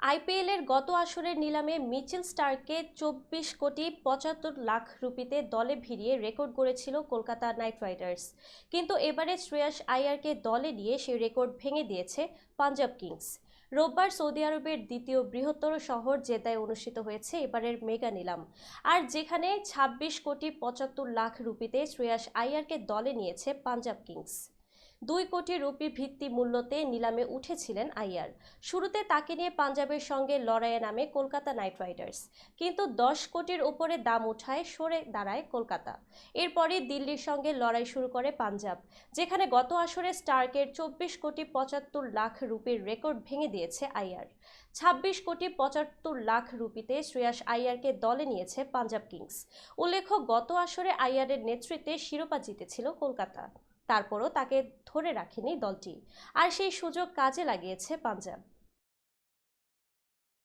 IPL এর গত আসরের নিলামে মিচেল স্টার্ককে 24,75,00,000 রুপিতে দলে ভিড়িয়ে রেকর্ড গড়েছিল কলকাতা নাইট রাইডার্স। কিন্তু এবারে শ্রেয়াস আইয়ারকে দলে নিয়ে সেই রেকর্ড ভেঙে দিয়েছে পাঞ্জাব কিংস। রোববার সৌদি আরবের দ্বিতীয় বৃহত্তর শহর জেদ্দায় অনুষ্ঠিত হয়েছে এবারের মেগা নিলাম, আর যেখানে 26,75,00,000 রুপিতে শ্রেয়াস আইয়ারকে দলে নিয়েছে পাঞ্জাব কিংস। 2 কোটি রুপি ভিত্তি মূল্যতে নিলামে উঠেছিলেন আইয়ার। শুরুতে তাকে নিয়ে পাঞ্জাবের সঙ্গে লড়াইয়ে নামে কলকাতা নাইট রাইডার্স, কিন্তু 10 কোটির উপরে দাম উঠায় সরে দাঁড়ায় কলকাতা। এরপরই দিল্লির সঙ্গে লড়াই শুরু করে পাঞ্জাব, যেখানে গত আসরে স্টার্কের 24,75,00,000 রুপির রেকর্ড ভেঙে দিয়েছে আইয়ার। 26,75,00,000 রুপিতে শ্রেয়াস আইয়ারকে দলে নিয়েছে পাঞ্জাব কিংস। উল্লেখ্য, গত আসরে আইয়ারের নেতৃত্বে শিরোপা জিতেছিল কলকাতা। তারপরও তাকে ধরে রাখেনি দলটি, আর সেই সুযোগ কাজে লাগিয়েছে পাঞ্জাব।